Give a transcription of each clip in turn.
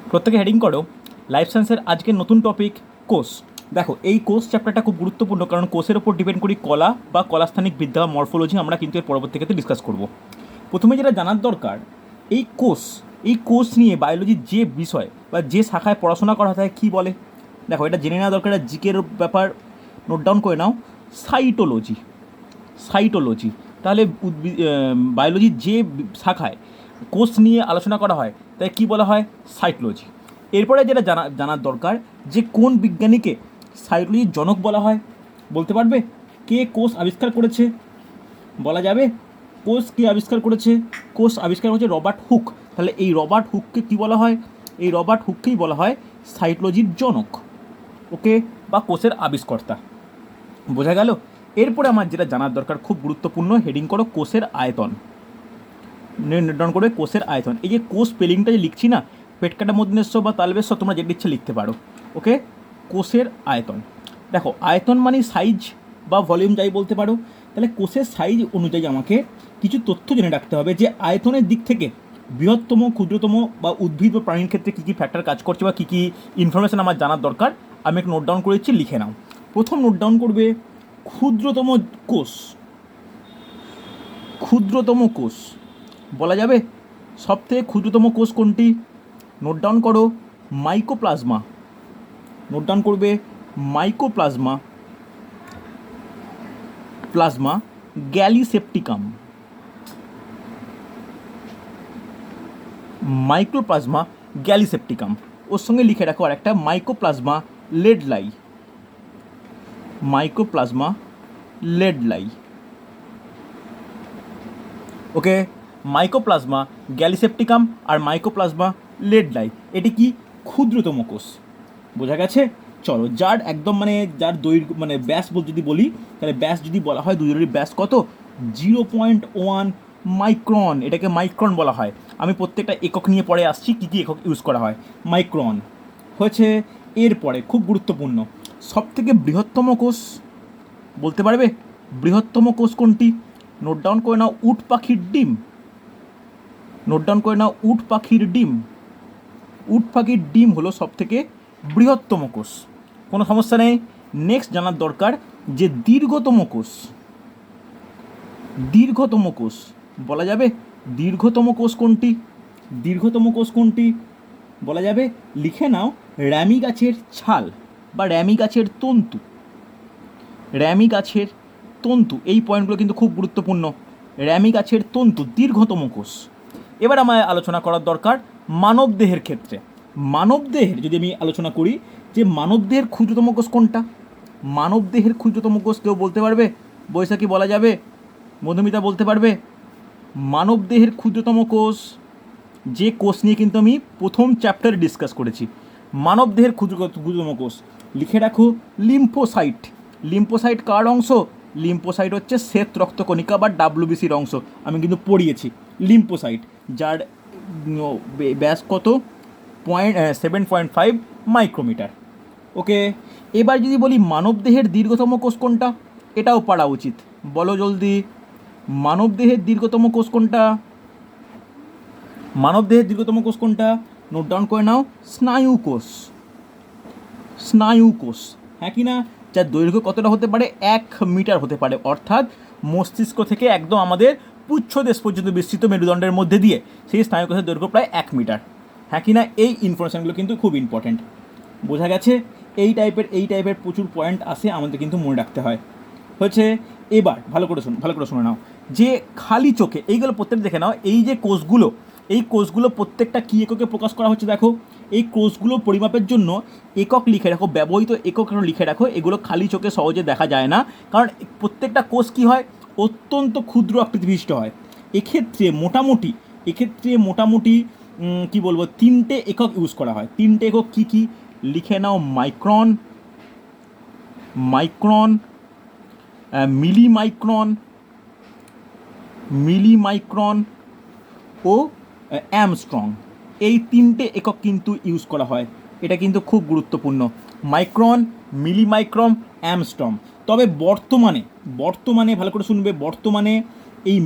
প্রত্যেকে হেডিং করো লাইফ সায়েন্সের আজকের নতুন টপিক কোষ। দেখো এই কোষ চ্যাপ্টারটা খুব গুরুত্বপূর্ণ, কারণ কোষের ওপর ডিপেন্ড করি কলা বা কলাস্থানিক বিদ্যা বা মরফোলজি আমরা কিন্তু এর পরবর্তী ক্ষেত্রে ডিসকাস করব। প্রথমে যেটা জানার দরকার, এই কোষ নিয়ে বায়োলজির যে বিষয় বা যে শাখায় পড়াশোনা করা হয় কী বলে। দেখো এটা জেনে নেওয়া দরকার, জিকের ব্যাপার নোট ডাউন করে নাও। সাইটোলজি। সাইটোলজি তাহলে বায়োলজির যে শাখায় কোষ নিয়ে আলোচনা করা হয় তাই কী বলা হয়? সাইটোলজি। এরপরে যেটা জানার দরকার যে কোন বিজ্ঞানীকে সাইটোলজির জনক বলা হয়, বলতে পারবে? কে কোষ আবিষ্কার করেছে বলা যাবে? কোষ কে আবিষ্কার করেছে? কোষ আবিষ্কার করেছে রবার্ট হুক। তাহলে এই রবার্ট হুককে কী বলা হয়? এই রবার্ট হুককেই বলা হয় সাইটোলজির জনক, ওকে, বা কোষের আবিষ্কর্তা। বোঝা গেল? এরপরে আমার যেটা জানার দরকার খুব গুরুত্বপূর্ণ, হেডিং করো কোষের আয়তন। নির্ধারণ করবে কোষের আয়তন। এই যে কোষ স্পেলিংটা যে লিখছি না, পেটকাটা মধ্যস্থ বা তালবেস্ব, তোমরা যেটা ইচ্ছে লিখতে পারো, ওকে। কোষের আয়তন, দেখো আয়তন মানে সাইজ বা ভলিউম যাই বলতে পারো। তাহলে কোষের সাইজ অনুযায়ী আমাকে কিছু তথ্য জেনে রাখতে হবে যে আয়তনের দিক থেকে বৃহত্তম, ক্ষুদ্রতম বা উদ্ভিদ বা প্রাণীর ক্ষেত্রে কী কী ফ্যাক্টর কাজ করছে বা কী কী ইনফরমেশান আমার জানার দরকার। আমি একটু নোট ডাউন করেছি, লিখে নাও। প্রথম নোট ডাউন করবে ক্ষুদ্রতম কোষ। ক্ষুদ্রতম কোষ বলা যাবে? সবথেকে ক্ষুদ্রতম কোষ কোনটি? নোট ডাউন করো, মাইকোপ্লাজমা। নোট ডাউন করবে mycoplasma, plasma gallisepticum. Mycoplasma gallisepticum. ওর সঙ্গে লিখে রাখো আর একটা মাইকোপ্লাজমা লেডলাই। মাইক্রোপ্লাজমা লেডলাই, ওকে। মাইকোপ্লাজমা গ্যালিসেপ্টিকাম আর মাইকোপ্লাজমা লেডলাই, এটি কি? ক্ষুদ্রতম কোষ। বোঝা গেছে? চলো, যার একদম মানে যার দৈর্ঘ্য মানে ব্যাস যদি বলি, তাহলে ব্যাস যদি বলা হয় দুজনের ব্যাস কত? 0.1 মাইক্রন। এটাকে মাইক্রন বলা হয়। আমি প্রত্যেকটা একক নিয়ে পরে আসছি, কী কী একক ইউজ করা হয়। মাইক্রন হয়েছে। এরপরে খুব গুরুত্বপূর্ণ, সবথেকে বৃহত্তম কোষ বলতে পারবে? বৃহত্তম কোষ কোনটি? নোট ডাউন করে নাও, উট পাখির ডিম। নোট ডাউন করে নাও, উট পাখির ডিম। উট পাখির ডিম হলো সবথেকে বৃহত্তম কোষ, কোনো সমস্যা নেই। নেক্সট জানার দরকার যে দীর্ঘতম কোষ। দীর্ঘতম কোষ বলা যাবে? দীর্ঘতম কোষ কোনটি? দীর্ঘতম কোষ কোনটি বলা যাবে? লিখে নাও, র্যামি গাছের ছাল বা র্যামি গাছের তন্তু। র্যামি গাছের তন্তু, এই পয়েন্টগুলো কিন্তু খুব গুরুত্বপূর্ণ। র্যামি গাছের তন্তু দীর্ঘতম কোষ। এবার আমায় আলোচনা করার দরকার মানব দেহের ক্ষেত্রে। মানব দেহের যদি আমি আলোচনা করি যে মানব দেহের ক্ষুদ্রতম কোষ কোনটা? মানব দেহের ক্ষুদ্রতম কোষ কেউ বলতে পারবে? বৈশাখী বলা যাবে? মধুমিতা বলতে পারবে? মানব দেহের ক্ষুদ্রতম কোষ, যে কোষ নিয়ে কিন্তু আমি প্রথম চ্যাপ্টারে ডিসকাস করেছি, মানব দেহের ক্ষুদ্রতম কোষ, লিখে রাখো লিম্ফোসাইট। লিম্ফোসাইট কার অংশ? লিম্ফোসাইট হচ্ছে শ্বেত রক্তকণিকা বা ডাব্লিউবিসির অংশ। আমি কিন্তু পড়িয়েছি লিম্ফোসাইট, যার ব্যাস কত? 7.5 মাইক্রোমিটার, ওকে। এবার যদি বলি মানব দেহের দীর্ঘতম কোষ কোনটা, এটাও পড়া উচিত, বলো জলদি। মানব দেহের দীর্ঘতম কোষ কোনটা? মানব দেহের দীর্ঘতম কোষ কোনটা? নোট ডাউন করে নাও, স্নায়ু কোষ। স্নায়ু কোষ, হ্যাঁ কি না? যার দৈর্ঘ্য কতটা হতে পারে? 1 মিটার হতে পারে, অর্থাৎ মস্তিষ্ক থেকে একদম আমাদের পুচ্ছদেশ পর্যন্ত বিস্তৃত মেরুদণ্ডের মধ্যে দিয়ে সেই স্নায়ু কোষের দৈর্ঘ্য প্রায় 1 মিটার, হ্যাঁ কি না? এই ইনফরমেশানগুলো কিন্তু খুব ইম্পর্ট্যান্ট। বোঝা গেছে? এই টাইপের প্রচুর পয়েন্ট আসে, আমাদের কিন্তু মনে রাখতে হয়। হচ্ছে। এবার ভালো করে শুনে নাও যে খালি চোখে এইগুলো প্রত্যেকটা দেখে নাও, এই যে কোষগুলো, এই কোষগুলো প্রত্যেকটা কী এককে প্রকাশ করা হচ্ছে দেখো। এই কোষগুলো পরিমাপের জন্য একক লিখে রাখো, ব্যবহৃত একক লিখে রাখো। এগুলো খালি চোখে সহজে দেখা যায় না, কারণ প্রত্যেকটা কোষ কী হয়? অত্যন্ত ক্ষুদ্র আকৃতি বিশিষ্ট হয়। এক্ষেত্রে মোটামুটি কী বলবো, 3টে একক ইউজ করা হয়। 3টে একক কী কী? লিখে নাও, মাইক্রন, মিলিমাইক্রন ও অ্যামস্ট্রং। এই 3টে একক কিন্তু ইউজ করা হয়, এটা কিন্তু খুব গুরুত্বপূর্ণ। Micron, millimicron, angstrom. তবে বর্তমানে ভালো করে শুনবে, বর্তমানে এই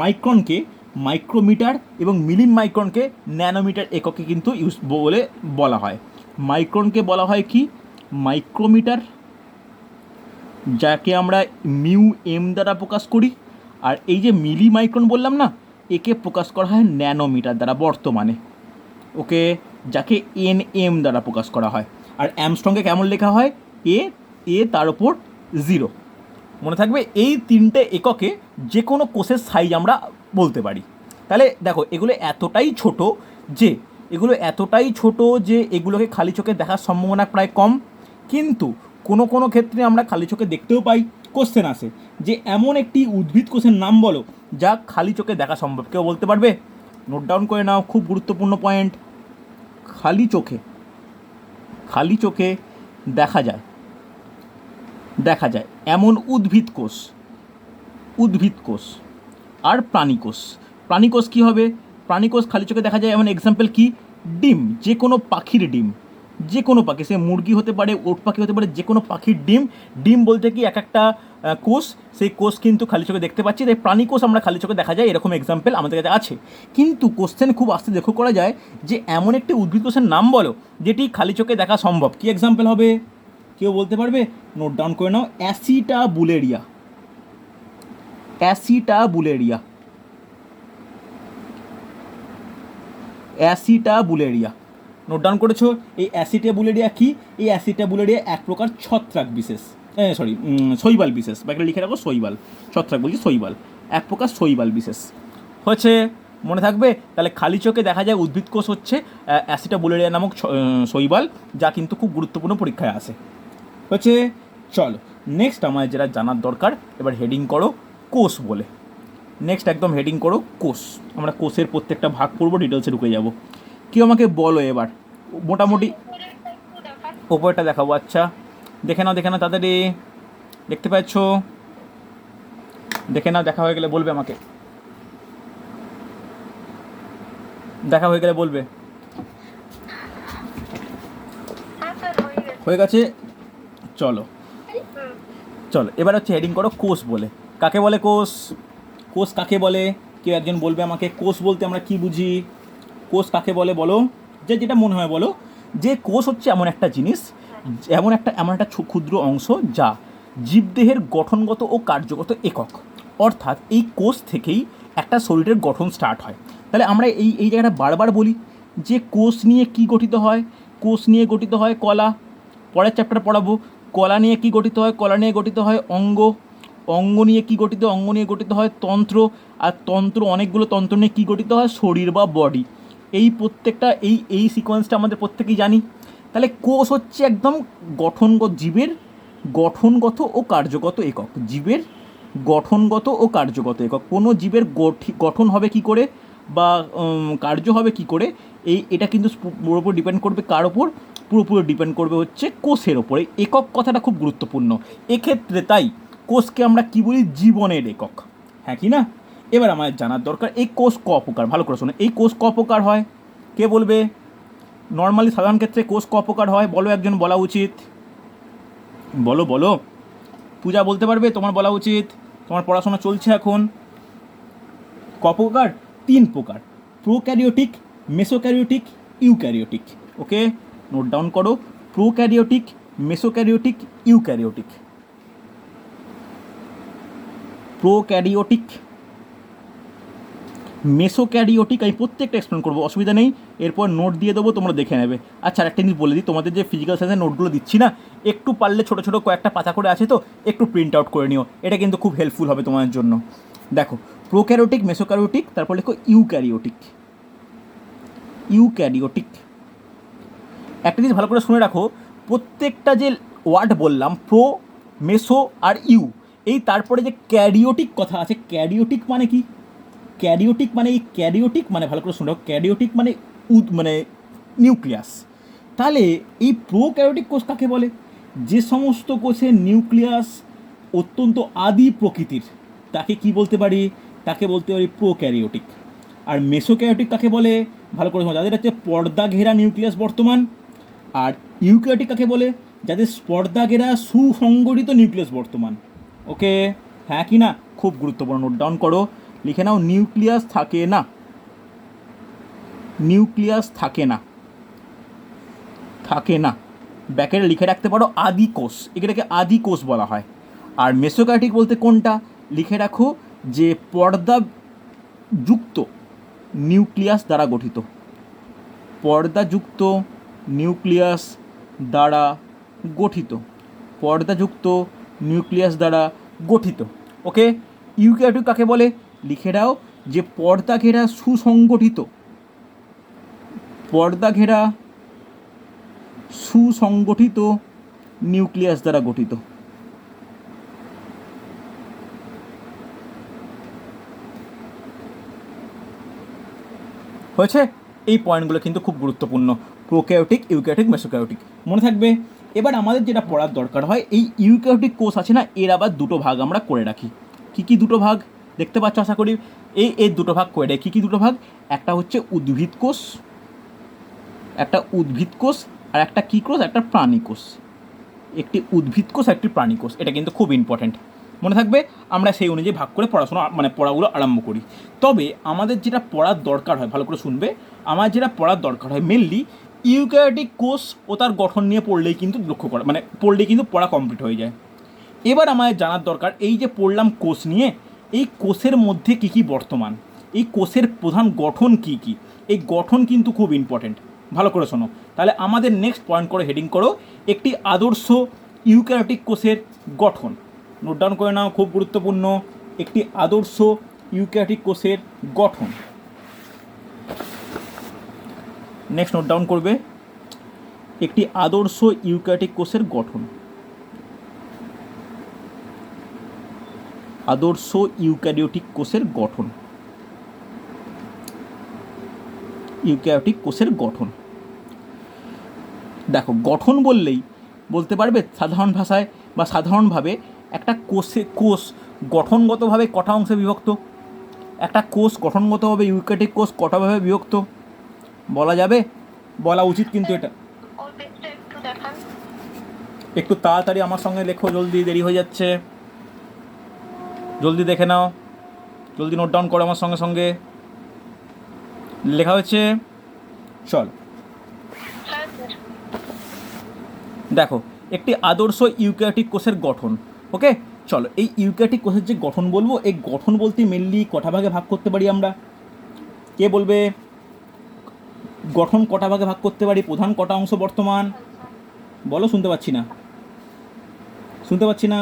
মাইক্রনকে মাইক্রোমিটার এবং মিলি মাইক্রনকে ন্যানোমিটার এককে কিন্তু ইউজ বলে বলা হয়। মাইক্রনকে বলা হয় কি মাইক্রোমিটার, যাকে আমরা মিউ এম দ্বারা প্রকাশ করি, আর এই যে মিলি মাইক্রন বললাম না, একে প্রকাশ করা হয় ন্যানোমিটার দ্বারা বর্তমানে, ওকে, যাকে এন এম দ্বারা প্রকাশ করা হয়। আর অ্যামস্ট্রংকে কেমন লেখা হয়, এ তার ওপর 0। মনে থাকবে এই 3টে এককে যে কোনো কোষের সাইজ আমরা বলতে পারি। তাহলে দেখো এগুলো এতটাই ছোট যে এগুলোকে খালি চোখে দেখার সম্ভাবনা প্রায় কম, কিন্তু কোনো ক্ষেত্রে আমরা খালি চোখে দেখতেও পাই। কোশ্চেন আসে যে এমন একটি উদ্ভিদ কোষের নাম বলো যা খালি চোখে দেখা সম্ভব। কেউ বলতে পারবে? নোট ডাউন করে নাও, খুব গুরুত্বপূর্ণ পয়েন্ট। খালি চোখে দেখা যায় এমন উদ্ভিদ কোষ আর প্রাণী কোষ কী হবে? প্রাণী কোষ খালি চোখে দেখা যায় এমন এক্সাম্পল কি? ডিম, যে কোনো পাখির ডিম, যে কোনো পাখি, সে মুরগি হতে পারে, ওট পাখি হতে পারে, যে কোনো পাখির ডিম বলতে কি এক একটা কোষ, সেই কোষ কিন্তু খালি চোখে দেখতে পাচ্ছি, তাই প্রাণী কোষ আমরা খালি চোখে দেখা যায়, এরকম এক্সাম্পল আমাদের কাছে আছে। কিন্তু কোশ্চেন খুব আস্তে লক্ষ্য করা যায় যে এমন একটি উদ্ভিদ কোষের নাম বলো যেটি খালি চোখে দেখা সম্ভব। কি এক্সাম্পল হবে? কেউ বলতে পারবে? নোট ডাউন করে নাও, অ্যাসিটাবুলেরিয়া। নোট ডাউন করেছো? এই অ্যাসিটাবুলেরিয়া কি? এই অ্যাসিটাবুলেরিয়া এক প্রকার ছত্রাক বিশেষ, শৈবাল বিশেষ, বা একটা লিখে রাখো শৈবাল, ছত্রাক বলছি শৈবাল, এক প্রকার শৈবাল বিশেষ হচ্ছে। মনে থাকবে? তাহলে খালি চোখে দেখা যায় উদ্ভিদ কোষ হচ্ছে অ্যাসিটাবুলেরিয়া নামক শৈবাল, যা কিন্তু খুব গুরুত্বপূর্ণ পরীক্ষায় আসে হচ্ছে। চলো নেক্সট আমার যেটা জানার দরকার, এবার হেডিং করো কোষ বলে। নেক্সট একদম হেডিং করো কোষ। আমরা কোষের প্রত্যেকটা ভাগ পড়বো, ডিটেলসে ঢুকে যাবো। কেউ আমাকে বলো এবার মোটামুটি ওপরটা দেখাবো। আচ্ছা দেখে নাও তাড়াতাড়ি, দেখতে পাচ্ছ? দেখে নাও, দেখা হয়ে গেলে বলবে আমাকে, দেখা হয়ে গেলে বলবে। হয়ে গেছে? চলো এবার হচ্ছে হেডিং করো কোষ বলে। কাকে বলে কোষ কাকে বলে? কেউ একজন বলবে আমাকে কোষ বলতে আমরা কি বুঝি? কোষ কাকে বলে বলো, যেটা মনে হয় বলো। যে কোষ হচ্ছে এমন একটা জিনিস, এমন একটা ক্ষুদ্র অংশ যা জীবদেহের গঠনগত ও কার্যগত একক। অর্থাৎ এই কোষ থেকেই একটা শরীরের গঠন স্টার্ট হয়। তাহলে আমরা এই জায়গাটা বারবার বলি যে কোষ নিয়ে কি গঠিত হয়? কোষ নিয়ে গঠিত হয় কলা। পরের চ্যাপ্টার পড়াবো কলা নিয়ে কি গঠিত হয়। কলা নিয়ে গঠিত হয় অঙ্গ নিয়ে কি গঠিত? অঙ্গ নিয়ে গঠিত হয় তন্ত্র, আর অনেকগুলো তন্ত্র নিয়ে কি গঠিত হয়? শরীর বা বডি। এই প্রত্যেকটা এই সিকোয়েন্সটা আমাদের প্রত্যেকেই জানি। তাহলে কোষ হচ্ছে একদম জীবের গঠনগত ও কার্যগত একক। জীবের গঠনগত ও কার্যগত একক। কোনো জীবের গঠন হবে কি করে বা কার্য হবে কি করে, এটা কিন্তু পুরোপুরি ডিপেন্ড করবে কার ওপর? পুরোপুরি ডিপেন্ড করবে হচ্ছে কোষের ওপরে। একক কথাটা খুব গুরুত্বপূর্ণ এক্ষেত্রে, তাই কোষকে আমরা কি বলি? জীবনের একক, হ্যাঁ কি না? এবার আমাদের জানার দরকার এই কোষ ক প্রকার। ভালো করে শোনো, এই কোষ ক প্রকার হয়? কে বলবে? নর্মালি সাধারণ ক্ষেত্রে কোষ ক প্রকার হয় বলো, একজন বলা উচিত। বলো পূজা বলতে পারবে? তোমার বলা উচিত, তোমার পড়াশোনা চলছে এখন। ক প্রকার? 3 প্রকার, প্রোক্যারিওটিক, মেসোক্যারিওটিক, ইউক্যারিওটিক। ওকে, নোট ডাউন করো, prokaryotic, mesokaryotic, eukaryotic. Prokaryotic, mesokaryotic আমি প্রত্যেকটা এক্সপ্লেন করবো, অসুবিধা নেই। এরপর নোট দিয়ে দেবো, তোমরা দেখে নেবে। আচ্ছা আরেকটা জিনিস বলে দিই, তোমাদের যে ফিজিক্যাল সায়েন্সের নোটগুলো দিচ্ছি না, একটু পারলে ছোটো ছোটো কয়েকটা পাতা করে আছে তো একটু প্রিন্ট আউট করে নিও, এটা কিন্তু খুব হেল্পফুল হবে তোমাদের জন্য। দেখো প্রোক্যারিওটিক, মেসোক্যারিওটিক, তারপর লেখো ইউক্যারিওটিক। একটা জিনিস ভালো করে শুনে রাখো, প্রত্যেকটা যে ওয়ার্ড বললাম প্রো, মেসো আর ইউ, এই তারপরে যে ক্যারিওটিক কথা আছে, ক্যারিওটিক মানে কি? ক্যারিওটিক মানে ভালো করে শুনে রাখো, ক্যারিওটিক মানে নিউক্লিয়াস। তাহলে এই প্রোক্যারিওটিক কোষ কাকে বলে? যে সমস্ত কোষের নিউক্লিয়াস অত্যন্ত আদি প্রকৃতির, তাকে কি বলতে পারি? তাকে বলতে পারি প্রোক্যারিওটিক। আর মেসোক্যারিওটিক কাকে বলে? ভালো করে শোনো, যাদের হচ্ছে পর্দা ঘেরা নিউক্লিয়াস বর্তমান। আর ইউক্যারিওটিক কাকে বলে? যাদের পর্দা ঘেরা সুসংগঠিত নিউক্লিয়াস বর্তমান। ওকে, হ্যাঁ কি না? খুব গুরুত্বপূর্ণ, নোট ডাউন করো। লিখে নাও, নিউক্লিয়াস থাকে না, নিউক্লিয়াস থাকে না, থাকে না। ব্যাকেটে লিখে রাখতে পারো আদি কোষ, এটাকে আদি কোষ বলা হয়। আর মেসোকার্টিক বলতে কোনটা, লিখে রাখো যে পর্দাযুক্ত নিউক্লিয়াস দ্বারা গঠিত, পর্দাযুক্ত নিউক্লিয়াস দ্বারা গঠিত, পর্দাযুক্ত নিউক্লিয়াস দ্বারা গঠিত। ওকে, ইউক্যারিওটিক কাকে বলে, লিখে দাও যে পর্দা ঘেরা সুসংগঠিত, পর্দা ঘেরা সুসংগঠিত নিউক্লিয়াস দ্বারা গঠিত। হয়েছে? এই পয়েন্টগুলো কিন্তু খুব গুরুত্বপূর্ণ, প্রোক্যারিওটিক, ইউক্যারিওটিক, মেসোক্যারিওটিক মনে থাকবে। এবার আমাদের যেটা পড়ার দরকার হয়, এই ইউক্যারিওটিক কোষ আছে না, এর আবার দুটো ভাগ আমরা করে রাখি। কী কী দুটো ভাগ দেখতে পাচ্ছ আশা করি, এর দুটো ভাগ করে রাখি। কী দুটো ভাগ, একটা হচ্ছে উদ্ভিদ কোষ, একটা উদ্ভিদ কোষ, আর একটা কী কোষ, একটা প্রাণী কোষ। একটি উদ্ভিদ কোষ, একটি প্রাণী কোষ, এটা কিন্তু খুব ইম্পর্ট্যান্ট, মনে থাকবে। আমরা সেই অনুযায়ী ভাগ করে পড়াশোনা পড়াগুলো আরম্ভ করি। তবে আমাদের যেটা পড়ার দরকার হয়, ভালো করে শুনবে, আমার যেটা পড়ার দরকার হয় মেনলি ইউক্যারিওটিক কোষ ও তার গঠন নিয়ে পড়লেই কিন্তু লক্ষ্য করা পড়লেই কিন্তু পড়া কমপ্লিট হয়ে যায়। এবার আমাদের জানার দরকার, এই যে পড়লাম কোষ নিয়ে, এই কোষের মধ্যে কী কী বর্তমান, এই কোষের প্রধান গঠন কী কী, এই গঠন কিন্তু খুব ইম্পর্ট্যান্ট, ভালো করে শোনো। তাহলে আমাদের নেক্সট পয়েন্ট করে হেডিং করো, একটি আদর্শ ইউক্যারিওটিক কোষের গঠন। নোট ডাউন করে নাও, খুব গুরুত্বপূর্ণ, একটি আদর্শ ইউক্যারিওটিক কোষের গঠন। নেক্সট নোট ডাউন করবে, একটি আদর্শ ইউক্যারিওটিক কোষের গঠন, আদর্শ ইউক্যারিওটিক কোষের গঠন, ইউক্যারিওটিক কোষের গঠন। দেখো, গঠন বললেই বলতে পারবে সাধারণ ভাষায় বা সাধারণভাবে একটা কোষ গঠনগতভাবে কটা অংশে বিভক্ত, একটা কোষ গঠনগতভাবে ইউক্যারিওটিক কোষ কটা ভাবে বিভক্ত বলা যাবে, বলা উচিত কিন্তু এটা। একটু তাড়াতাড়ি আমার সঙ্গে লেখো, জলদি, দেরি হয়ে যাচ্ছে, জলদি দেখে নাও, জলদি নোট ডাউন করো আমার সঙ্গে সঙ্গে। লেখা হয়েছে? চল দেখো, একটি আদর্শ ইউক্যারিওটিক কোষের গঠন। ওকে, চলো এই ইউক্যারিওটিক কোষের যে গঠন বলবো, এই গঠন বলতে মেনলি কটা ভাগে ভাগ করতে পারি আমরা, কে বলবে? গঠন কটা ভাগে ভাগ করতে পারি, প্রধান কটা অংশ বর্তমান বলো, শুনতে পাচ্ছি না, শুনতে পাচ্ছি না।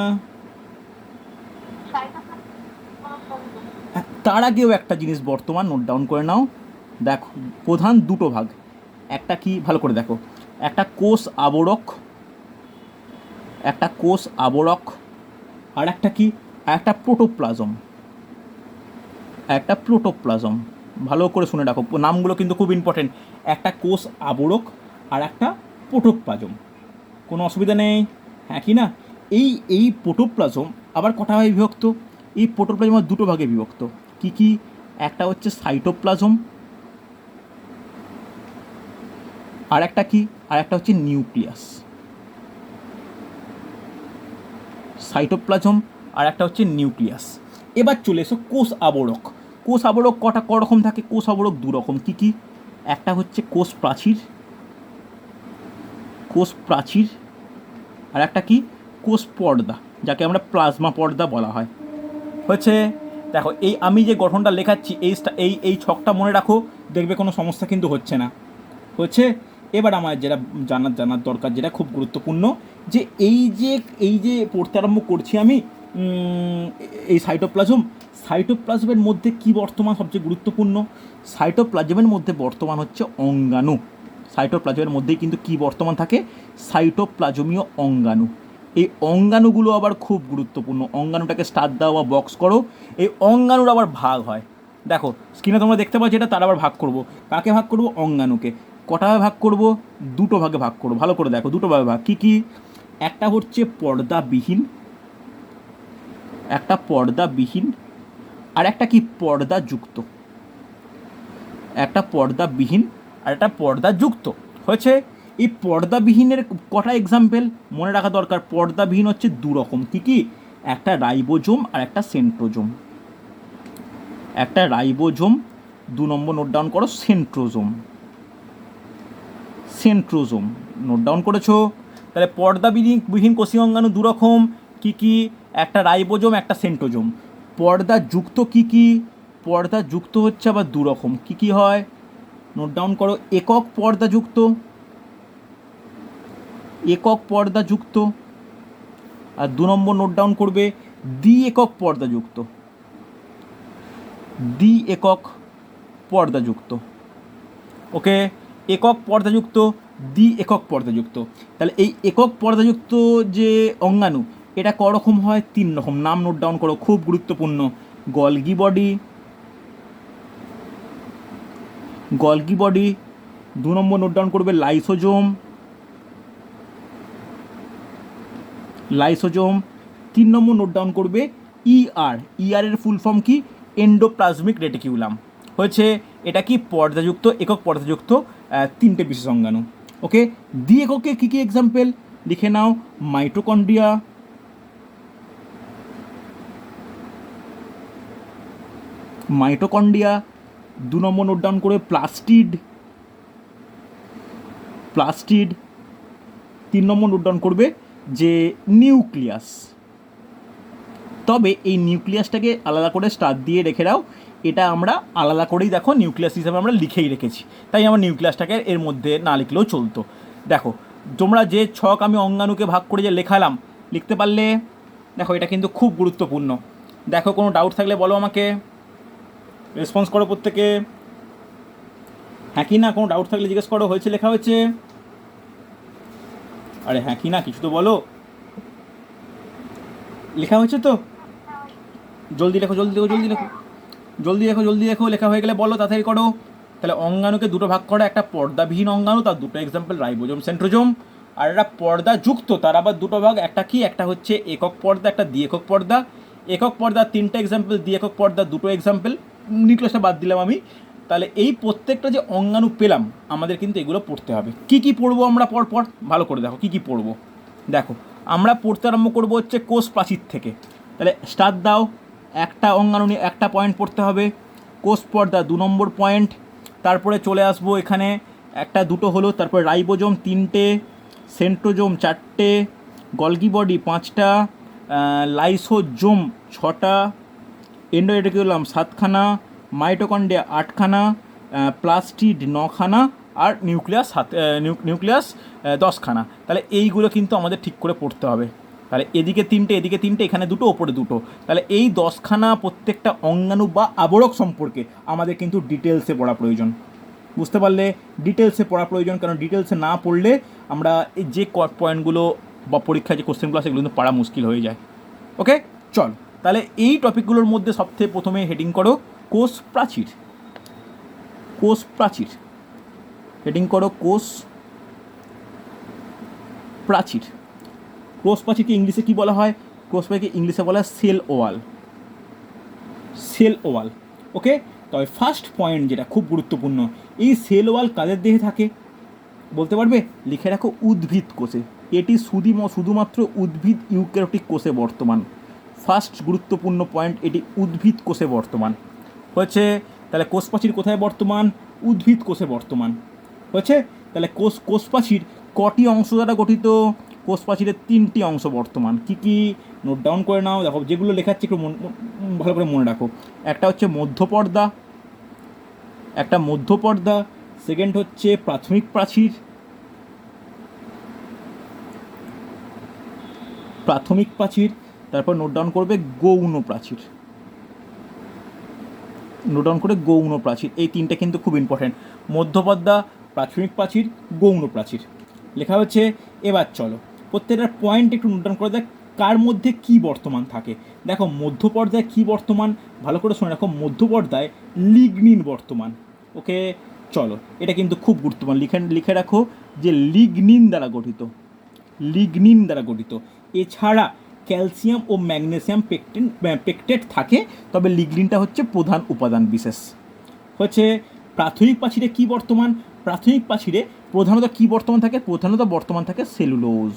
তার আগেও একটা জিনিস বর্তমান, নোট ডাউন করে নাও। দেখো, প্রধান দুটো ভাগ, একটা কি ভালো করে দেখো, একটা কোষ আবরক, একটা কোষ আবরক, আর একটা কি, একটা প্রোটোপ্লাজম, একটা প্রোটোপ্লাজম। ভালো করে শুনে রাখো, নামগুলো কিন্তু খুব ইম্পর্টেন্ট, একটা কোষ আবরক আর একটা প্রোটোপ্লাজম। কোনো অসুবিধা নেই, হ্যাঁ কি না? এই প্রোটোপ্লাজম আবার কটা ভাগে বিভক্ত, এই প্রোটোপ্লাজম দুটো ভাগে বিভক্ত। কি কি? একটা হচ্ছে সাইটোপ্লাজম, আর একটা কি, আর একটা হচ্ছে নিউক্লিয়াস। সাইটোপ্লাজম আর একটা হচ্ছে নিউক্লিয়াস। এবার চলে এসো কোষ আবরক। কোষ আবরক কটা রকম থাকে? কোষ আবরক দু রকম। কী কী? একটা হচ্ছে কোষ প্রাচীর, কোষ প্রাচীর, আর একটা কি, কোষ পর্দা, যাকে আমরা প্লাজমা পর্দা বলা হয়। হচ্ছে? দেখো, এই আমি যে গঠনটা লেখাচ্ছি, এই ছকটা মনে রাখো, দেখবে কোনো সমস্যা কিন্তু হচ্ছে না। হচ্ছে? এবার আমার যেটা জানার দরকার, যেটা খুব গুরুত্বপূর্ণ, যে এই যে পড়তে আরম্ভ করছি আমি, এই সাইটোপ্লাজমের মধ্যে কি বর্তমান সবচেয়ে গুরুত্বপূর্ণ? সাইটোপ্লাজমের মধ্যে বর্তমান হচ্ছে অঙ্গাণু। সাইটোপ্লাজমের মধ্যেই কিন্তু কি বর্তমান থাকে? সাইটোপ্লাজমীয় অঙ্গাণু। এই অঙ্গাণুগুলো আবার খুব গুরুত্বপূর্ণ। অঙ্গাণুটাকে স্টার দাও বা বক্স করো। এই অঙ্গাণুর আবার ভাগ হয়, দেখো স্ক্রিনে তোমরা দেখতে পাচ্ছ, এটা তার আবার ভাগ করব। কাকে ভাগ করব? অঙ্গাণুকে। কটা ভাগে ভাগ করব? দুটো ভাগে ভাগ করব। ভালো করে দেখো, দুটো ভাগে ভাগ। কী কী? একটা হচ্ছে পর্দাবিহীন, একটা পর্দাবিহীন, আর একটা কি, পর্দাযুক্ত। একটা পর্দাবিহীন আর একটা পর্দাযুক্ত। হয়েছে? এই পর্দাবিহীনের কটা এক্সাম্পল মনে রাখা দরকার। পর্দাবিহীন হচ্ছে দু রকম। কী কী? একটা রাইবোজোম আর একটা সেন্ট্রোজোম। একটা রাইবোজোম, 2 নম্বর নোট ডাউন করো সেন্ট্রোজোম। সেন্ট্রোজোম নোট ডাউন করেছো? তাহলে পর্দাবিহীন কোষীয় অঙ্গাণু দু রকম, কী কী? একটা রাইবোজোম, একটা সেন্ট্রোজোম। পর্দা যুক্ত কী কী? পর্দা যুক্ত হচ্ছে আবার দু রকম, কী কী হয়? নোট ডাউন করো। একক পর্দাযুক্ত, একক পর্দাযুক্ত, আর 2 নম্বর নোট ডাউন করবে দ্বি একক পর্দাযুক্ত, দ্বি একক পর্দাযুক্ত। ওকে, একক পর্দাযুক্ত, দ্বি একক পর্দাযুক্ত। তাহলে এই একক পর্দাযুক্ত যে অঙ্গাণু, এটা করকম হয়? 3 রকম। নাম নোট ডাউন করো, খুব গুরুত্বপূর্ণ। Golgi body, Golgi body. 2 number note down করবে lysosome, lysosome. 3 number note down করবে ইআর, ইআর এর ফুল ফর্ম কি? Endoplasmic reticulum. হয়েছে, এটা কি? পর্দাযুক্ত, একক পর্দাযুক্ত 3টে বিশেষ অঙ্গাণু। ওকে, দ্বি এককে কী কী এক্সাম্পল লিখে নাও? Mitochondria, mitochondria. 2 number note down করে plastid, plastid. 3 number note down করবে যে নিউক্লিয়াস। তবে এই নিউক্লিয়াসটাকে আলাদা করে স্টার দিয়ে রেখে দাও, এটা আমরা আলাদা করেই দেখো নিউক্লিয়াস হিসাবে আমরা লিখেই রেখেছি, তাই আমার নিউক্লিয়াসটাকে এর মধ্যে না লিখলেও চলতো। দেখো, তোমরা যে ছক আমি অঙ্গাণুকে ভাগ করে যে লেখালাম, লিখতে পারলে? দেখো, এটা কিন্তু খুব গুরুত্বপূর্ণ। দেখো, কোনো ডাউট থাকলে বলো আমাকে, রেসপন্স করো প্রত্যেকে। হ্যাঁ কি না? কোনো ডাউট থাকলে জিজ্ঞেস করো। হয়েছে? লেখা হয়েছে? আরে হ্যাঁ কি না, কিছু তো বলো। লেখা হয়েছে তো? জলদি লেখো, জলদি লেখো, জলদি লেখো, জলদি লেখো, জলদি লেখো। লেখা হয়ে গেলে বলো, তাড়াতাড়ি করো। তাহলে অঙ্গাণুকে দুটো ভাগ করা, একটা পর্দাবিহীন অঙ্গাণু, তার দুটো এক্সাম্পল রাইবোজোম, সেন্ট্রোজোম। আর একটা পর্দা যুক্ত, তার আবার দুটো ভাগ, একটা কি? একটা হচ্ছে একক পর্দা, একটা দ্বি একক পর্দা। একক পর্দা 3টে এক্সাম্পল, দ্বি একক পর্দা 2টো এক্সাম্পল। নিউক্লিয়াসটা বাদ দিলাম আমি। তাহলে এই প্রত্যেকটা যে অঙ্গাণু পেলাম, আমাদের কিন্তু এগুলো পড়তে হবে। কি কি পড়বো আমরা পরপর? ভালো করে দেখো কি কি পড়বো। দেখো, আমরা পড়তে আরম্ভ করবো হচ্ছে কোষ প্রাচীর থেকে। তাহলে স্টার্ট দাও। একটা অঙ্গাণু নিয়ে একটা পয়েন্ট পড়তে হবে। কোষ পর্দা 2 নম্বর পয়েন্ট। তারপরে চলে আসবো এখানে, একটা দুটো হলো, তারপরে রাইবোজোম 3টে, সেন্ট্রোজোম 4টে, গলগি বডি 5টা, লাইসোজোম 6টা, এন্ডোরেটিকুলাম 7খানা, মাইটোকন্ড্রিয়া 8খানা, প্লাস্টিড 9খানা, আর নিউক্লিয়াস নিউক্লিয়াস 10খানা। তাহলে এইগুলো কিন্তু আমাদের ঠিক করে পড়তে হবে। তাহলে এদিকে 3টে, এদিকে 3টে, এখানে দুটো, ওপরে দুটো। তাহলে এই 10খানা প্রত্যেকটা অঙ্গাণু বা আবরক সম্পর্কে আমাদের কিন্তু ডিটেলসে পড়া প্রয়োজন। বুঝতে পারলে? ডিটেলসে পড়া প্রয়োজন, কারণ ডিটেলসে না পড়লে আমরা এই যে পয়েন্টগুলো বা পরীক্ষায় যে কোশ্চেনগুলো সেগুলো কিন্তু পড়া মুশকিল হয়ে যায়। ওকে, চল। তাহলে এই টপিকগুলোর মধ্যে সবথেকে প্রথমে হেডিং করো কোষ প্রাচীর। কোষ প্রাচীর হেডিং করো, কোষ প্রাচীর। কোষ প্রাচীরকে ইংলিশে কী বলা হয়? কোষ প্রাচীরকে ইংলিশে বলা হয় সেল ওয়াল, সেল ওয়াল। ওকে, তবে ফার্স্ট পয়েন্ট যেটা খুব গুরুত্বপূর্ণ, এই সেল ওয়াল কাদের দেহে থাকে বলতে পারবে? লিখে রাখো, উদ্ভিদ কোষে। এটি শুধুমাত্র উদ্ভিদ ইউক্যারিওটিক কোষে বর্তমান। ফার্স্ট গুরুত্বপূর্ণ পয়েন্ট, এটি উদ্ভিদ কোষে বর্তমান। হয়েছে? তাহলে কোষ প্রাচীর কোথায় বর্তমান? উদ্ভিদ কোষে বর্তমান। হয়েছে? তাহলে কোষ প্রাচীর কটি অংশ দ্বারা গঠিত? কোষ প্রাচীরের 3টি অংশ বর্তমান। কি কি? নোট ডাউন করে নাও। দেখো, যেগুলো লেখাচ্ছি একটু ভালো করে মনে রাখো। একটা হচ্ছে মধ্যপর্দা, একটা মধ্যপর্দা। সেকেন্ড হচ্ছে প্রাথমিক প্রাচীর, প্রাথমিক প্রাচীর। তারপর নোট ডাউন করবে গৌণ প্রাচীর, নোট ডাউন করে গৌণ প্রাচীর। এই 3টে কিন্তু খুব ইম্পর্ট্যান্ট, মধ্যপর্দা, প্রাথমিক প্রাচীর, গৌণ প্রাচীর। লেখা হচ্ছে। এবার চলো প্রত্যেকটার পয়েন্ট একটু নোট ডাউন করে দেখ, কার মধ্যে কি বর্তমান থাকে। দেখো, মধ্যপর্দায় কি বর্তমান, ভালো করে শুনে রাখো, মধ্যপর্দায় লিগনিন বর্তমান। ওকে, চলো, এটা কিন্তু খুব গুরুত্বপূর্ণ, লিখে রাখো যে লিগনিন দ্বারা গঠিত, লিগনিন দ্বারা গঠিত। এছাড়া ক্যালসিয়াম ও ম্যাগনেসিয়াম পেকটেট থাকে, তবে লিগনিনটা হচ্ছে প্রধান উপাদান বিশেষ। হচ্ছে প্রাথমিক প্রাচীরে কি বর্তমান? প্রাথমিক প্রাচীরে প্রধানত কি বর্তমান থাকে? প্রধানত বর্তমান থাকে সেলুলোজ,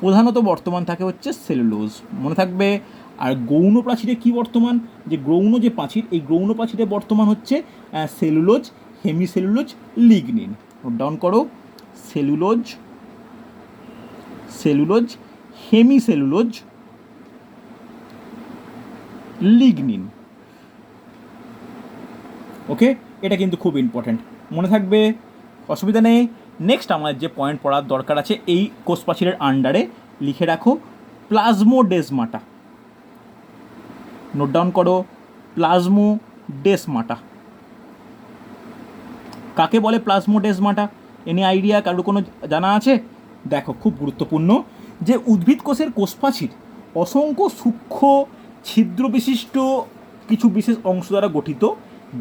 প্রধানত বর্তমান থাকে হচ্ছে সেলুলোজ, মনে থাকবে। আর গৌণ প্রাচীরে কি বর্তমান, যে গৌণ যে প্রাচীর, এই গৌণ প্রাচীরে বর্তমান হচ্ছে cellulose, hemicellulose, lignin. Note down করো, সেলুলোজ, সেলুলোজ, হেমিসেলুলোজ, লিগনিন। ওকে, এটা কিন্তু খুব ইম্পর্ট্যান্ট, মনে থাকবে, অসুবিধা নেই। নেক্সট আমার যে পয়েন্ট পড়ার দরকার আছে, এই কোষ প্রাচীরের আন্ডারে লিখে রাখো প্লাজমোডেসমাটা। নোট ডাউন করো, প্লাজমোডেসমাটা। কাকে বলে প্লাজমোডেসমাটা? এনি আইডিয়া, কারোর কোনো জানা আছে? দেখো, খুব গুরুত্বপূর্ণ, যে উদ্ভিদ কোষের কোষ প্রাচীর অসংখ্য সূক্ষ্ম ছিদ্র বিশিষ্ট কিছু বিশেষ অংশ দ্বারা গঠিত,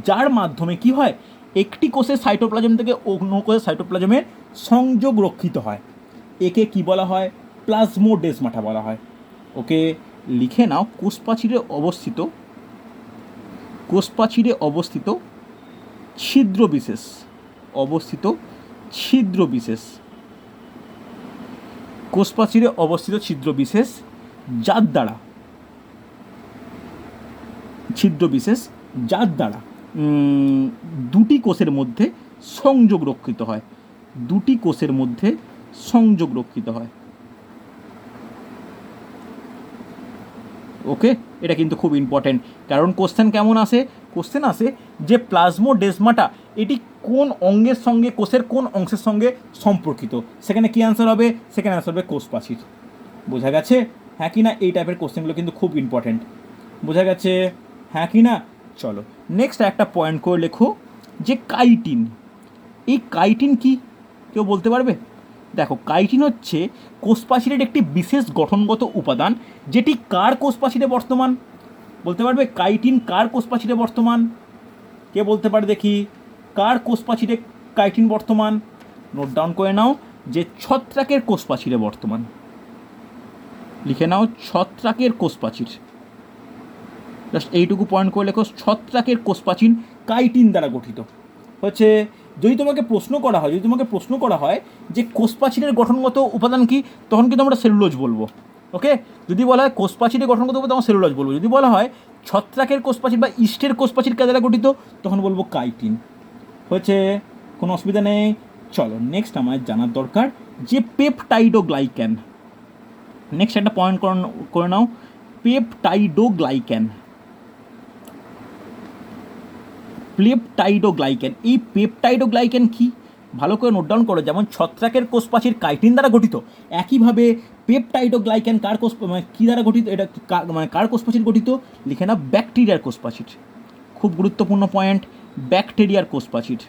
যার মাধ্যমে কি হয়, একটি কোষের সাইটোপ্লাজম থেকে অন্য কোষের সাইটোপ্লাজমের সংযোগ রক্ষিত হয়। একে কি বলা হয়? প্লাজমোডেসমাটা বলা হয়। ওকে, লিখে নাও, কোষ প্রাচীরে অবস্থিত, কোষ প্রাচীরে অবস্থিত ছিদ্র বিশেষ, অবস্থিত ছিদ্র বিশেষ, কোষ প্রাচীরে অবস্থিত ছিদ্র বিশেষ, যার দ্বারা, ছিদ্র বিশেষ যার দ্বারা দুটি কোষের মধ্যে সংযোগ রক্ষিত হয়, দুটি কোষের মধ্যে সংযোগ রক্ষিত হয়। ওকে, এটা কিন্তু খুব ইম্পর্টেন্ট, কারণ কোশ্চেন কেমন আসে? কোশ্চেন আসে যে প্লাজমোডেসমাটা এটি কোন অঙ্গের সঙ্গে, কোষের কোন অংশের সঙ্গে সম্পর্কিত। সেখানে কি অ্যান্সার হবে? সেখানে অ্যান্সার হবে কোষ প্রাচীর। বোঝা গেছে? হ্যাঁ কি না? এই টাইপের কোশ্চেনগুলো কিন্তু খুব ইম্পর্টেন্ট। বোঝা গেছে? হ্যাঁ কি না? চলো নেক্সট একটা পয়েন্ট করে লেখো, যে কাইটিন। এই কাইটিন কি, কেউ বলতে পারবে? দেখো, কাইটিন হচ্ছে কোষ প্রাচীরের একটি বিশেষ গঠনগত উপাদান, যেটি কার কোষ প্রাচীরে বর্তমান? বলতে পারবে কাইটিন কার কোষ প্রাচীরে বর্তমান? কে বলতে পারে দেখি, কার কোষ প্রাচীরে কাইটিন বর্তমান? নোট ডাউন করে নাও, যে ছত্রাকের কোষ প্রাচীরে বর্তমান। লিখে নাও, ছত্রাকের কোষ প্রাচীর। জাস্ট এইটুকু পয়েন্ট করে লেখো, ছত্রাকের কোষ প্রাচীর কাইটিন দ্বারা গঠিত হচ্ছে। যদি তোমাকে প্রশ্ন করা হয়, যদি তোমাকে প্রশ্ন করা হয় যে কোষ প্রাচীরের গঠনগত উপাদান কি, তখন কিন্তু আমরা সেলুলোজ বলবো। ওকে, যদি বলা হয় কোষ প্রাচীরের গঠনগত উপাদান, তখন সেলুলোজ বলবো। যদি বলা হয় ছত্রাকের কোষ প্রাচীর বা ইস্টের কোষ প্রাচীর কাদের দ্বারা গঠিত, তখন বলবো কাইটিন। হচ্ছে, কোনো অসুবিধা নেই। চলো নেক্সট আমার জানার দরকার, যে পেপটাইডোগ্লাইক্যান। নেক্সট একটা পয়েন্ট করে নাও, পেপটাইডোগ্লাইক্যান। পেপটাইডোগ্লাইক্যান, এই পেপটাইডোগ্লাইক্যান কি, ভালো করে নোট ডাউন করো। যেমন ছত্রাকের কোষ প্রাচীর কাইটিন দ্বারা গঠিত, একইভাবে পেপটাইডোগ্লাইক্যান কার কোষ, মানে কী দ্বারা গঠিত? এটা মানে কার কোষ প্রাচীর গঠিত? লিখে না, ব্যাকটেরিয়ার কোষ প্রাচীর। খুব গুরুত্বপূর্ণ পয়েন্ট, ব্যাকটেরিয়ার কোষ প্রাচীর,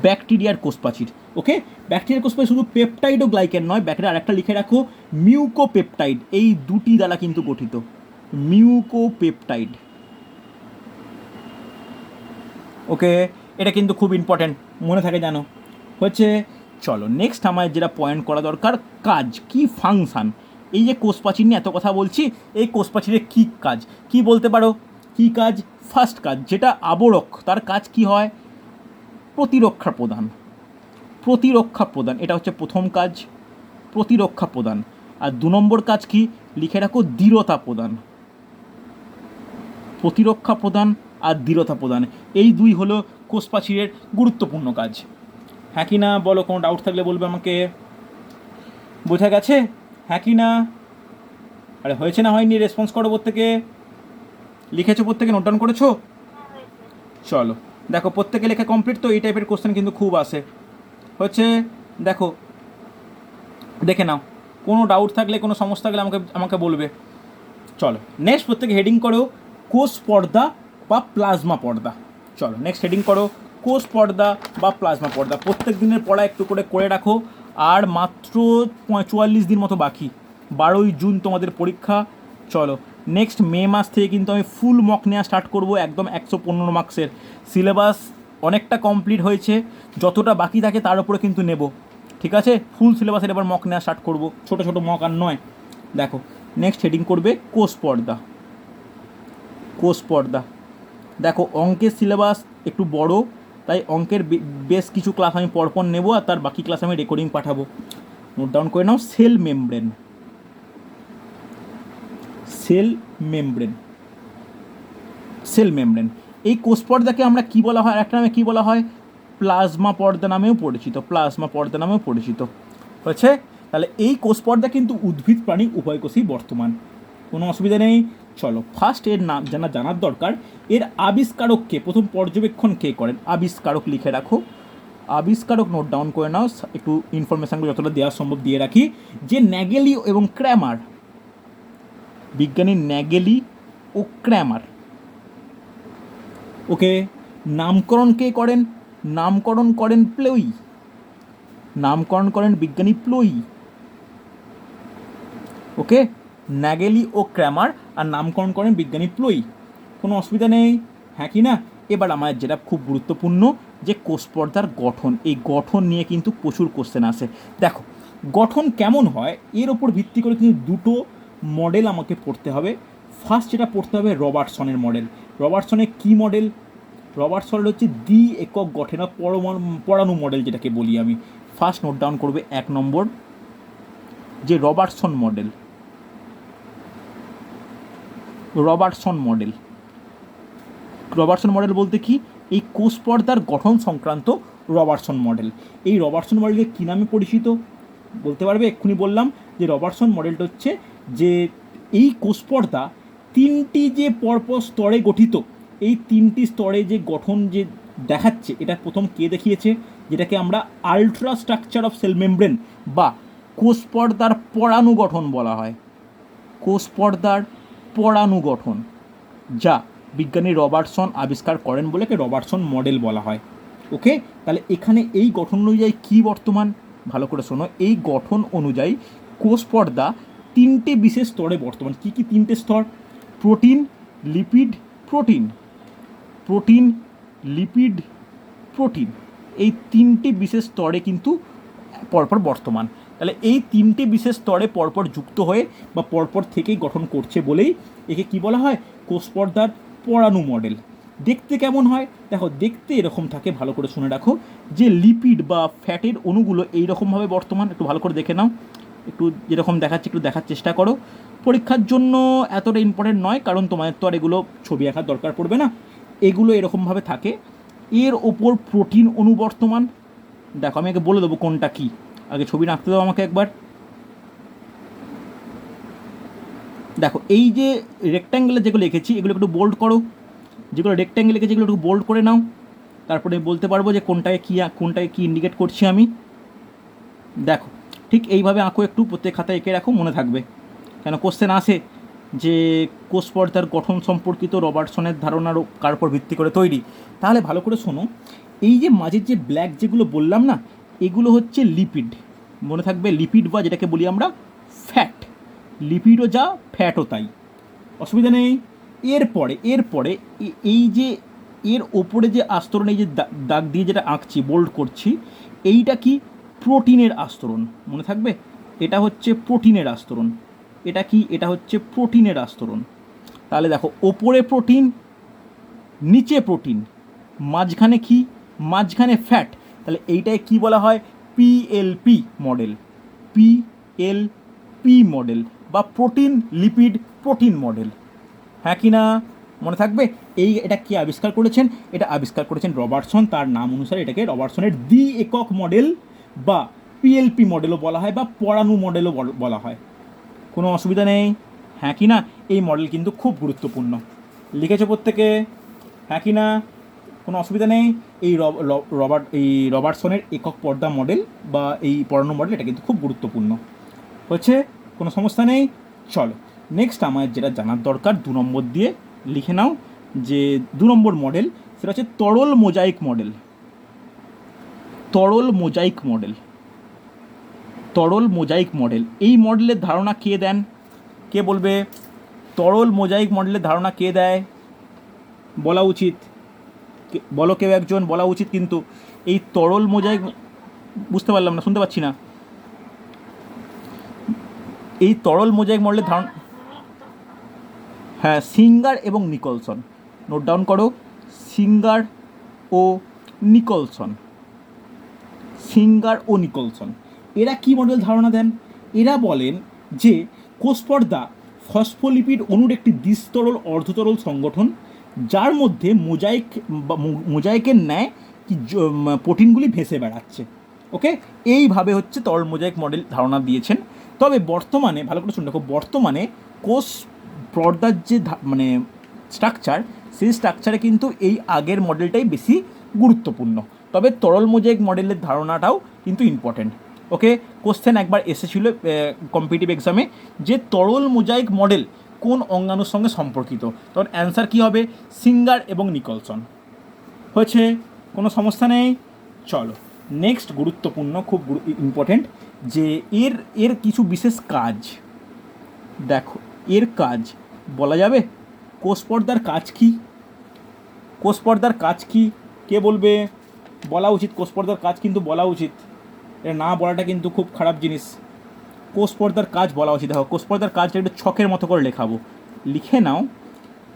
ব্যাকটেরিয়ার কোষ প্রাচীর। ওকে, ব্যাকটেরিয়ার কোষ প্রাচীর শুধু পেপটাইডোগ্লাইক্যান নয়, ব্যাকটেরিয়া আরেকটা লিখে রাখো, মিউকোপেপটাইড। এই দুটি দ্বারা কিন্তু গঠিত, মিউকোপেপটাইড। ওকে, এটা কিন্তু খুব ইম্পর্ট্যান্ট, মনে থাকে জানো। হচ্ছে, চলো নেক্সট আমার যেটা পয়েন্ট করা দরকার, কাজ কি, ফাংশান। এই যে কোষ প্রাচীর নিয়ে এত কথা বলছি, এই কোষ প্রাচীরের কী কাজ, কি বলতে পারো? কী কাজ? ফার্স্ট কাজ, যেটা আবরক, তার কাজ কি হয়? প্রতিরক্ষা প্রদান, প্রতিরক্ষা প্রদান, এটা হচ্ছে প্রথম কাজ, প্রতিরক্ষা প্রদান। আর 2 নম্বর কাজ কি, লিখে রাখো, দৃঢ়তা প্রদান, প্রতিরক্ষা প্রদান আর দৃঢ়তা প্রদান। এই দুই হলো কোষ প্রাচীরের গুরুত্বপূর্ণ কাজ। হ্যাঁ কি না বলো, কোনো ডাউট থাকলে বলবে আমাকে। বোঝা গেছে? হ্যাঁ কি না? আরে হয়েছে না হয়নি? রেসপন্স করো প্রত্যেকে। লিখেছো প্রত্যেকে? নোট ডাউন করেছো? চলো দেখো, প্রত্যেকে লেখা কমপ্লিট তো? এই টাইপের কোশ্চেন কিন্তু খুব আসে। হচ্ছে, দেখো দেখে নাও, কোনো ডাউট থাকলে, কোনো সমস্যা থাকলে আমাকে বলবে। চলো নেক্সট প্রত্যেকে হেডিং করো, কোষ পর্দা বা প্লাজমা পর্দা। চলো নেক্সট হেডিং করো, কোষ পর্দা বা প্লাজমা পর্দা। প্রত্যেক দিনের পড়া একটু করে রাখো। আর মাত্র 44 দিন মতো বাকি, 12ই জুন তোমাদের পরীক্ষা। চলো নেক্সট মে মাস থেকে কিন্তু আমি ফুল মক নেওয়া স্টার্ট করব, একদম 115 মার্কসের। সিলেবাস অনেকটা কমপ্লিট হয়েছে, যতটা বাকি থাকে তার উপরে কিন্তু নেব, ঠিক আছে? ফুল সিলেবাসের এবার মক নেওয়া স্টার্ট করব, ছোটো ছোটো মক আর নয়। দেখো নেক্সট হেডিং করবে কোষ পর্দা, কোষ পর্দা। দেখো অঙ্কের সিলেবাস একটু বড়, তাই অঙ্কের বেশ কিছু ক্লাস আমি পরপর নেব, আর তার বাকি ক্লাস আমি রেকর্ডিং পাঠাবো। নোট ডাউন করে নাও, cell membrane, cell membrane. Cell membrane, এই কোষ পর্দাকে আমরা কি বলা হয়, একটা নামে কি বলা হয়, প্লাজমা পর্দা নামেও পরিচিত, প্লাজমা পর্দা নামেও পরিচিত হয়েছে। তাহলে এই কোষ পর্দা কিন্তু উদ্ভিদ প্রাণী উভয় কোষেই বর্তমান, কোনো অসুবিধা নেই। চলো ফার্স্ট এর নাম জানার দরকার, এর আবিষ্কারক কে, প্রথম পর্যবেক্ষণ কে করেন, আবিষ্কারক লিখে রাখো, আবিষ্কারক নোট ডাউন করে নাও, একটু ইনফরমেশানগুলো যতটা দেওয়া সম্ভব দিয়ে রাখি, যে ন্যাগেলি এবং ক্র্যামার, বিজ্ঞানী ন্যাগেলি ও ক্র্যামার। ওকে, নামকরণ কে করেন, নামকরণ করেন প্লোই, নামকরণ করেন বিজ্ঞানী প্লোই। ওকে, ন্যাগেলি ও ক্র্যামার, আর নামকরণ করেন বিজ্ঞানী প্লোই, কোনো অসুবিধা নেই, হ্যাঁ কি না। এবার আমার যেটা খুব গুরুত্বপূর্ণ, যে কোষ পর্দার গঠন, এই গঠন নিয়ে কিন্তু প্রচুর কোশ্চেন আসে। দেখো গঠন কেমন হয় এর ওপর ভিত্তি করে কিন্তু দুটো মডেল আমাকে পড়তে হবে। ফার্স্ট যেটা পড়তে হবে রবার্টসনের মডেল। রবার্টসনের কী মডেল, রবার্টসনের হচ্ছে দ্বি একক গঠনা পরমাণু মডেল যেটাকে বলি আমি। ফার্স্ট নোট ডাউন করবে 1 নম্বর, যে Robertson model, Robertson model. Robertson model বলতে কি, এই কোষ পর্দার গঠন সংক্রান্ত রবার্টসন মডেল। এই রবার্টসন মডেলকে কী নামে পরিচিত বলতে পারবে, এক্ষুনি বললাম যে রবার্টসন মডেলটা হচ্ছে যে এই কোষ পর্দা তিনটি যে পরপর স্তরে গঠিত, এই তিনটি স্তরে যে গঠন যে দেখাচ্ছে, এটা প্রথম কে দেখিয়েছে, যেটাকে আমরা ultra structure of cell membrane বা কোষ পর্দার পরাণু গঠন বলা হয়, কোষ পর্দার পরাণু গঠন, যা বিজ্ঞানী রবার্টসন আবিষ্কার করেন বলে রবার্টসন মডেল বলা হয়। ওকে, তাহলে এখানে এই গঠন অনুযায়ী কী বর্তমান, ভালো করে শোনো, এই গঠন অনুযায়ী কোষ পর্দা তিনটে বিশেষ স্তরে বর্তমান। কী কী তিনটে স্তর, protein, lipid, protein, protein, lipid, protein, এই তিনটে বিশেষ স্তরে কিন্তু পরপর বর্তমান। তাহলে এই তিনটে বিশেষ স্তরে পরপর যুক্ত হয়ে বা পরপর থেকেই গঠন করছে বলেই একে কি বলা হয়, কোষ পর্দার পরাণু মডেল। দেখতে কেমন হয়, দেখো দেখতে এরকম থাকে, ভালো করে শুনে রাখো, যে লিপিড বা ফ্যাটের অণুগুলো এইরকমভাবে বর্তমান, একটু ভালো করে দেখে নাও, একটু যেরকম দেখাচ্ছে একটু দেখার চেষ্টা করো। পরীক্ষার জন্য এতটা ইম্পর্টেন্ট নয়, কারণ তোমাদের তো আর এগুলো ছবি আঁকার দরকার পড়বে না, এগুলো এরকমভাবে থাকে। এর ওপর প্রোটিন অণু বর্তমান, দেখো আমি আগে বলে দেবো কোনটা কী, আগে ছবি আঁকতে দাও আমাকে একবার। দেখো এই যে রেক্ট্যাঙ্গেলে যেগুলো লিখেছি এগুলো একটু বোল্ড করো, যেগুলো রেক্ট্যাঙ্গেল লিখেছি এগুলো একটু বোল্ড করে নাও, তারপরে বলতে পারবো যে কোনটায় কী ইন্ডিকেট করছি আমি। দেখো ঠিক এইভাবে আঁকো, একটু প্রত্যেক খাতায় এঁকে রাখো, মনে থাকবে, কেন কোশ্চেন আসে যে কোষ পর্দার গঠন সম্পর্কিত রবার্টসনের ধারণার কার উপর ভিত্তি করে তৈরি। তাহলে ভালো করে শোনো, এই যে মাঝের যে ব্ল্যাক যেগুলো বললাম না, এগুলো হচ্ছে লিপিড, মনে থাকবে, লিপিড বা যেটাকে বলি আমরা ফ্যাট, লিপিডও যা ফ্যাটও তাই, অসুবিধা নেই। এরপরে এই যে এর ওপরে যে আস্তরণ, এই যে দাগ দিয়ে যেটা আঁকছি বোল্ড করছি, এইটা কি প্রোটিনের আস্তরণ, মনে থাকবে, এটা হচ্ছে প্রোটিনের আস্তরণ, এটা কি, এটা হচ্ছে প্রোটিনের আস্তরণ। তাহলে দেখো ওপরে প্রোটিন, নিচে প্রোটিন, মাঝখানে কি, মাঝখানে ফ্যাট, তাহলে এইটায় কি বলা হয়, পিএলপি মডেল, পিএলপি মডেল বা প্রোটিন লিপিড প্রোটিন মডেল, হ্যাঁ কি না, মনে থাকবে। এটা কি আবিষ্কার করেছেন, এটা আবিষ্কার করেছেন রবার্টসন, তার নাম অনুসারে এটাকে রবার্টসনের দ্বি একক মডেল বা পিএলপি মডেলও বলা হয় বা পরাণু মডেলও বলা হয়, কোনো অসুবিধা নেই, হ্যাঁ কি না। এই মডেল কিন্তু খুব গুরুত্বপূর্ণ, লিখেছে প্রত্যেকে, হ্যাঁ কি না, কোনো অসুবিধা নেই। এই রবার্টসনের একক পর্দা মডেল বা এই পরাণু মডেল এটা কিন্তু খুব গুরুত্বপূর্ণ হচ্ছে, কোনো সমস্যা নেই। চলো নেক্সট আমার যেটা জানার দরকার 2 নম্বর দিয়ে লিখে নাও, যে 2 নম্বর মডেল সেটা হচ্ছে তরল মোজাইক মডেল, তরল মোজাইক মডেল, তরল মোজাইক মডেল। এই মডেলের ধারণা কে দেন, কে বলবে, তরল মোজাইক মডেলের ধারণা কে দেয়, বলা উচিত, বলো কেউ একজন, বলা উচিত কিন্তু। এই তরল মোজাইক, বুঝতে পারলাম না, শুনতে পাচ্ছি না, এই তরল মোজাইক মডেলের ধারণা, হ্যাঁ সিঙ্গার এবং নিকলসন, নোট ডাউন করো, সিঙ্গার ও নিকলসন, সিঙ্গার ও নিকলসন। এরা কি মডেল ধারণা দেন, এরা বলেন যে কোষ পর্দা ফসফোলিপিড অণুর একটি দ্বিস্তরল অর্ধতরল সংগঠন, যার মধ্যে মোজাইকের ন্যায় কি প্রোটিনগুলি ভেসে বেড়াচ্ছে। ওকে, এইভাবে হচ্ছে তরল মোজাইক মডেল ধারণা দিয়েছেন। তবে বর্তমানে ভালো করে শুনে রাখো, বর্তমানে কোষ পর্দার যে মানে স্ট্রাকচার, সেই স্ট্রাকচারে কিন্তু এই আগের মডেলটাই বেশি গুরুত্বপূর্ণ। তবে তরল মোজাইক মডেলের ধারণাটাও কিন্তু ইম্পর্টেন্ট। ওকে, কোশ্চেন একবার এসেছিল কম্পিটিটিভ এক্সামে যে তরল মোজাইক মডেল কোন অঙ্গাণুর সঙ্গে সম্পর্কিত, তখন অ্যান্সার কী হবে? সিঙ্গার এবং নিকলসন। হয়েছে, কোনো সমস্যা নেই। চলো নেক্সট গুরুত্বপূর্ণ, খুব ইম্পর্টেন্ট, যে এর কিছু বিশেষ কাজ। দেখো এর কাজ বলা যাবে। কোষ পর্দার কাজ কী? কোষ পর্দার কাজ কী কে বলবে? বলা উচিত, কোষ পর্দার কাজ কিন্তু বলা উচিত, এটা না বলাটা কিন্তু খুব খারাপ জিনিস। কোষ পর্দার কাজ বলা উচিত। দেখো কোষ পর্দার কাজটা একটু ছকের মতো করে লেখাবো, লিখে নাও।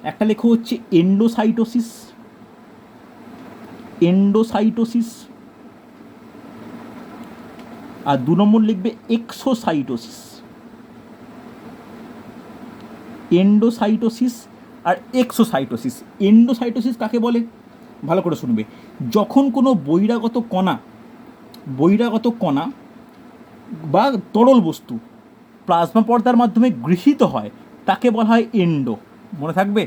একটা লেখো হচ্ছে এন্ডোসাইটোসিস, এন্ডোসাইটোসিস, আর 2 নম্বর লিখবে এক্সোসাইটোসিস। এন্ডোসাইটোসিস আর এক্সোসাইটোসিস। এন্ডোসাইটোসিস কাকে বলে? ভালো করে শুনবে। যখন কোনো বহিরাগত কণা বা তরল বস্তু প্লাজমা পর্দার মাধ্যমে গৃহীত হয় তাকে বলা হয় এন্ডো। মনে থাকবে,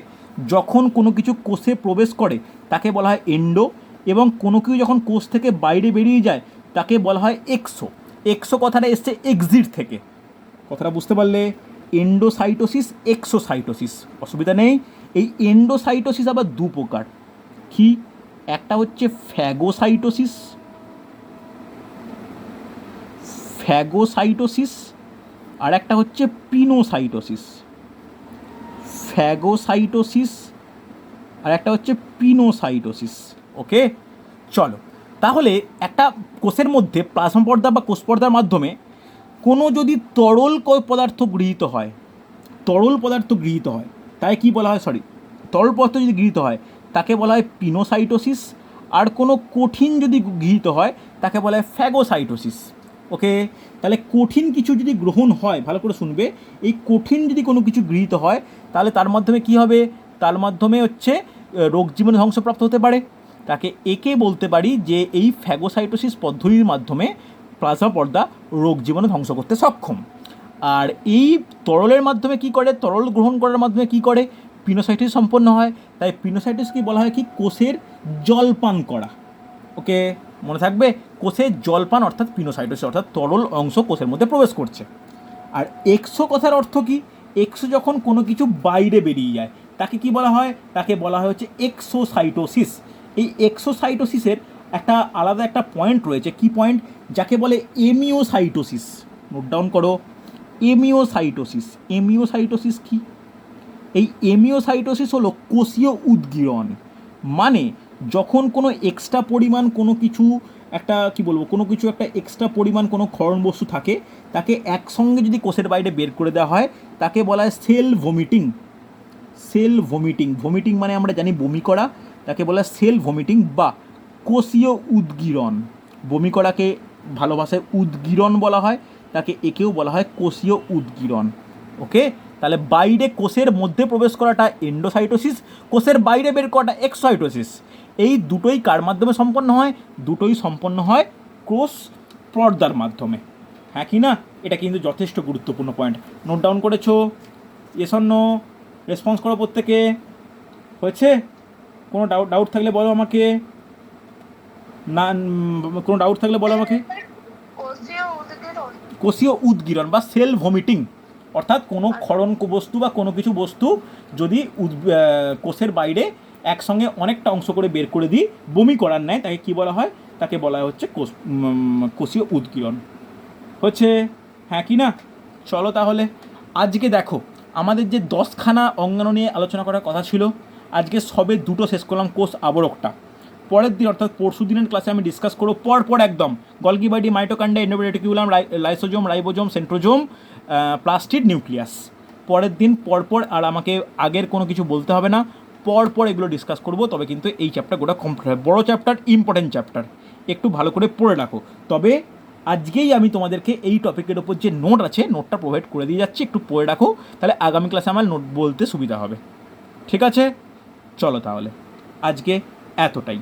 যখন কোনো কিছু কোষে প্রবেশ করে তাকে বলা হয় এন্ডো, এবং কোনো কিছু যখন কোষ থেকে বাইরে বেরিয়ে যায় তাকে বলা হয় এক্সো। এক্সো কথাটা এসছে এক্সিট থেকে, কথাটা বুঝতে পারলে? এন্ডোসাইটোসিস, এক্সোসাইটোসিস, অসুবিধা নেই। এই এন্ডোসাইটোসিস আবার 2 প্রকার। কি? একটা হচ্ছে ফ্যাগোসাইটোসিস, ফ্যাগোসাইটোসিস, আর একটা হচ্ছে পিনোসাইটোসিস। ফ্যাগোসাইটোসিস আর একটা হচ্ছে পিনোসাইটোসিস। ওকে, চলো তাহলে একটা কোষের মধ্যে প্লাজমা পর্দা বা কোষ পর্দার মাধ্যমে কোনো যদি তরল পদার্থ গৃহীত হয়, তরল পদার্থ গৃহীত হয় তাই কি বলা হয়? তরল পদার্থ যদি গৃহীত হয় তাকে বলা হয় পিনোসাইটোসিস, আর কোনো কঠিন যদি গৃহীত হয় তাকে বলা হয় ফ্যাগোসাইটোসিস। ওকে, তাহলে কঠিন কিছু যদি গ্রহণ হয়, ভালো করে শুনবে, এই কঠিন যদি কোনো কিছু গৃহীত হয় তাহলে তার মাধ্যমে কি হবে? তার মাধ্যমে হচ্ছে রোগ জীবাণু ধ্বংসপ্রাপ্ত হতে পারে। তাকে একে বলতে পারি যে এই ফ্যাগোসাইটোসিস পদ্ধতির মাধ্যমে প্লাজমা পর্দা রোগ জীবাণু ধ্বংস করতে সক্ষম। আর এই তরলের মাধ্যমে কি করে? তরল গ্রহণ করার মাধ্যমে কি করে? পিনোসাইটোসিস সম্পন্ন হয়। তাই পিনোসাইটোসিসকে বলা হয় কি? কোষের জলপান করা। ওকে, মনে থাকবে, কোষের জলপান অর্থাৎ পিনোসাইটোসিস, অর্থাৎ তরল অংশ কোষের মধ্যে প্রবেশ করছে। আর এক্সো কথার অর্থ কি? এক্সো যখন কোনো কিছু বাইরে বেরিয়ে যায় তাকে কি বলা হয়? তাকে বলা হয় হচ্ছে এক্সোসাইটোসিস। এই এক্সোসাইটোসিসের একটা আলাদা একটা পয়েন্ট রয়েছে। কি পয়েন্ট? যাকে বলে এমিওসাইটোসিস। নোট ডাউন করো, এমিওসাইটোসিস। এমিওসাইটোসিস কি? এই এমিওসাইটোসিস হলো কোষীয় উদ্গীরণ। মানে যখন কোনো এক্সট্রা পরিমাণ কোনো কিছু একটা কোনো কিছু একটা এক্সট্রা পরিমাণ কোনো ক্ষরণ বস্তু থাকে তাকে একসঙ্গে যদি কোষের বাইরে বের করে দেওয়া হয় তাকে বলা হয় cell vomiting. Cell vomiting, vomiting মানে আমরা জানি বমি করা, তাকে বলা হয় সেল ভমিটিং বা কোষীয় উদ্গীরণ। বমি করাকে ভালো ভাষায় উদ্গীরণ বলা হয়, তাকে একেও বলা হয় কোষীয় উদ্গীরণ। ওকে, তাহলে বাইরে কোষের মধ্যে প্রবেশ করাটা এন্ডোসাইটোসিস, কোষের বাইরে বের করাটা এক্সোসাইটোসিস। এই দুটোই কার মাধ্যমে সম্পন্ন হয়? দুটোই সম্পন্ন হয় কোষ পর্দার মাধ্যমে। হ্যাঁ কি না? এটা কিন্তু যথেষ্ট গুরুত্বপূর্ণ পয়েন্ট। নোট ডাউন করেছো? Yes or no? রেসপন্স করো প্রত্যেকে। হয়েছে? কোনো ডাউট থাকলে বলো আমাকে। না, কোনো ডাউট থাকলে বলো আমাকে। কোষীয় উদ্গীরণ বা সেল ভমিটিং, অর্থাৎ কোনো ক্ষরণ বস্তু বা কোনো কিছু বস্তু যদি কোষের বাইরে একসঙ্গে অনেকটা অংশ করে বের করে দিই বমি করার নেয়, তাকে কী বলা হয়? তাকে বলা হচ্ছে কোষীয় উদ্গীরণ। হচ্ছে? হ্যাঁ কি না? চলো তাহলে আজকে দেখো আমাদের যে 10খানা অঙ্গাণু নিয়ে আলোচনা করার কথা ছিল, আজকে সবে 2টো শেষ করলাম, কোষ আবরকটা। পরের দিন অর্থাৎ পরশু দিনের ক্লাসে আমি ডিসকাস করবো পর একদম Golgi body, mitochondria, endoreticulum, lysosome, ribosome, centrosome, plastid, nucleus. পরের দিন পরপর, আর আমাকে আগের কোনো কিছু বলতে হবে না, পরপর এগুলো ডিসকাস করবো। তবে কিন্তু এই চ্যাপ্টার গোটা কমপ্লিট হয়। বড়ো চ্যাপ্টার, ইম্পর্টেন্ট চ্যাপ্টার, একটু ভালো করে পড়ে রাখো। তবে আজকেই আমি তোমাদেরকে এই টপিকের ওপর যে নোট আছে নোটটা প্রোভাইড করে দিয়ে যাচ্ছি, একটু পড়ে রাখো, তাহলে আগামী ক্লাসে আমার নোট বলতে সুবিধা হবে। ঠিক আছে, চলো তাহলে আজকে এতটাই।